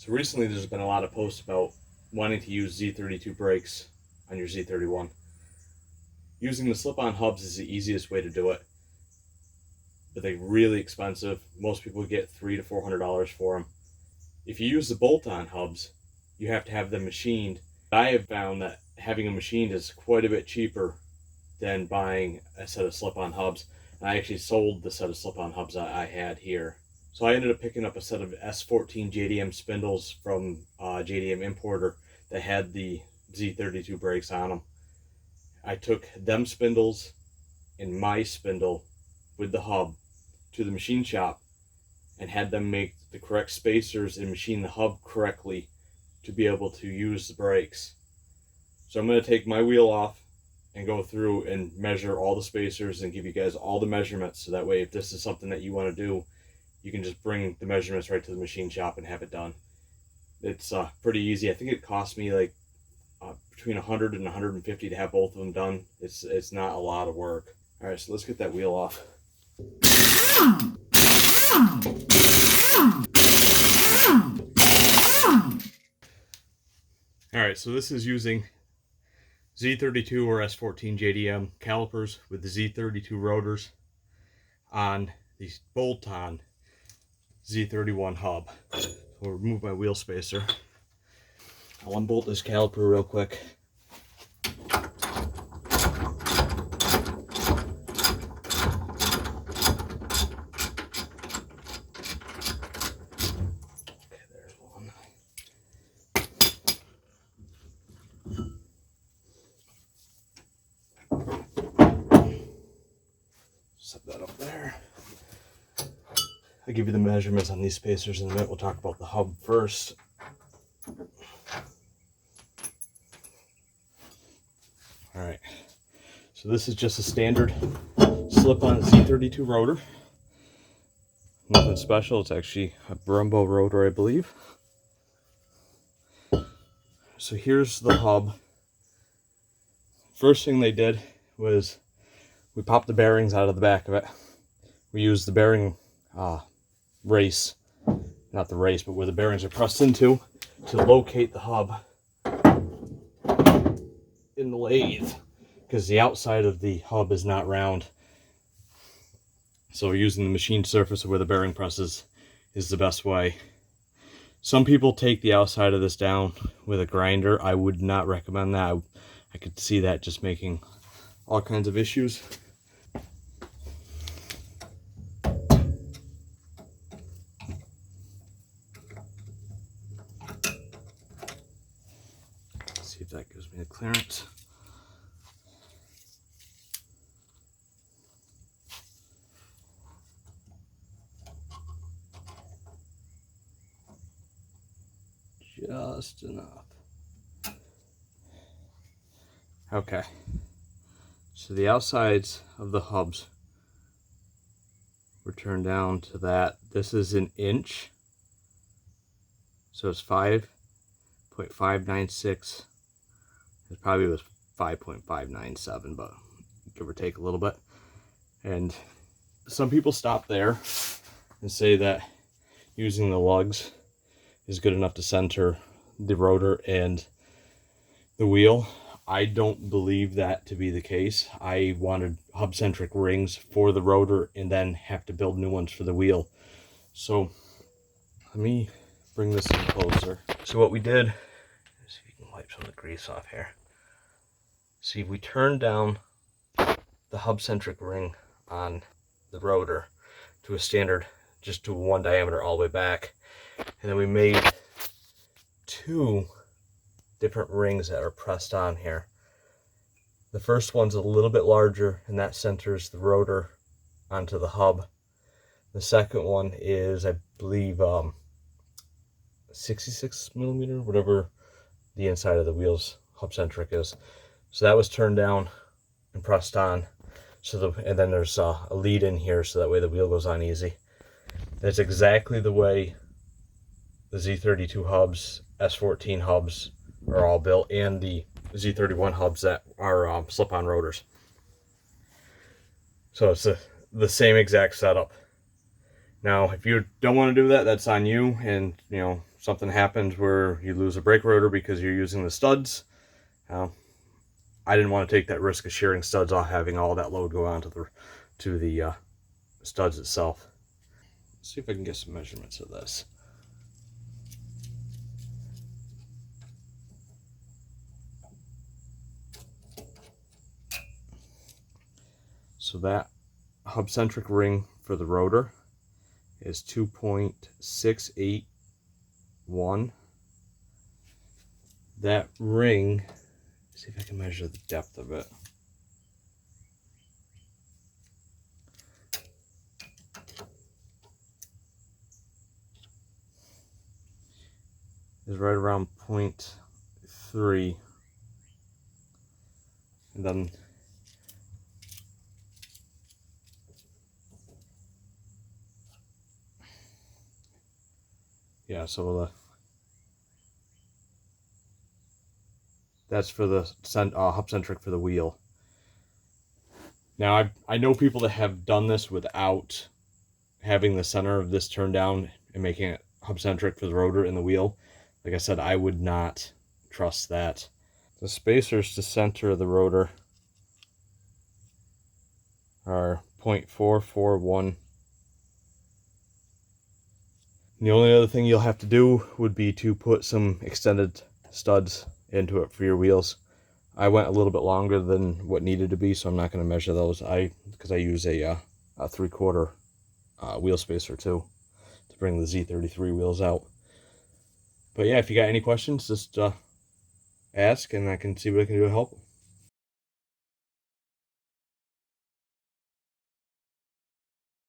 So recently there's been a lot of posts about wanting to use Z32 brakes on your Z31. Using the slip-on hubs is the easiest way to do it, but they're really expensive. Most people get $300 to $400 for them. If you use the bolt-on hubs, you have to have them machined. I have found that having them machined is quite a bit cheaper than buying a set of slip-on hubs. And I actually sold the set of slip-on hubs I had here. So I ended up picking up a set of S14 JDM spindles from JDM importer that had the Z32 brakes on them. I took them spindles and my spindle with the hub to the machine shop and had them make the correct spacers and machine the hub correctly to be able to use the brakes. So I'm going to take my wheel off and go through and measure all the spacers and give you guys all the measurements, so that way if this is something that you want to do, you can just bring the measurements right to the machine shop and have it done. It's pretty easy. I think it cost me like between 100 and 150 to have both of them done. It's not a lot of work. All right, so let's get that wheel off. All right, so this is using Z32 or S14 JDM calipers with the Z32 rotors on the bolt-on Z31 hub. So we'll remove my wheel spacer. I'll unbolt this caliper real quick. Okay, there's one. Set that up there. I'll give you the measurements on these spacers in a minute. We'll talk about the hub first. Alright, so this is just a standard slip-on Z32 rotor. Nothing special, it's actually a Brembo rotor, I believe. So here's the hub. First thing they did was we popped the bearings out of the back of it. We used the bearing race, not the race, but where the bearings are pressed into, to locate the hub in the lathe, because the outside of the hub is not round. So we're using the machine surface where the bearing presses is the best way. Some people take the outside of this down with a grinder. I would not recommend that. I could see that just making all kinds of issues. See if that gives me the clearance. Just enough. Okay. So the outsides of the hubs were turned down to that. This is an inch. So it's 5.596. It probably was 5.597, but give or take a little bit. And some people stop there and say that using the lugs is good enough to center the rotor and the wheel. I don't believe that to be the case. I wanted hub-centric rings for the rotor and then have to build new ones for the wheel. So let me bring this in closer. So what we did, see if you can wipe some of the grease off here. See, we turned down the hub-centric ring on the rotor to a standard, just to one diameter all the way back. And then we made two different rings that are pressed on here. The first one's a little bit larger, and that centers the rotor onto the hub. The second one is, I believe, 66 millimeter, whatever the inside of the wheel's hub centric is. So that was turned down and pressed on. And then there's a lead in here, so that way the wheel goes on easy. That's exactly the way the Z32 hubs, S14 hubs are all built, and the Z31 hubs that are slip-on rotors. So it's the same exact setup. Now, if you don't want to do that, that's on you, and something happens where you lose a brake rotor because you're using the studs, I didn't want to take that risk of shearing studs off, having all that load go onto the studs itself. Let's see if I can get some measurements of this. So that hub-centric ring for the rotor is 2.681. That ring, see if I can measure the depth of it. Is right around 0.3. And then yeah, so that's for the hub-centric for the wheel. Now, I know people that have done this without having the center of this turned down and making it hub-centric for the rotor and the wheel. Like I said, I would not trust that. The spacers to center the rotor are 0.441. And the only other thing you'll have to do would be to put some extended studs into it for your wheels. I went a little bit longer than what needed to be, so I'm not going to measure those. Because I use a 3/4 wheel spacer too to bring the Z33 wheels out. But yeah, if you got any questions, just ask, and I can see what I can do to help.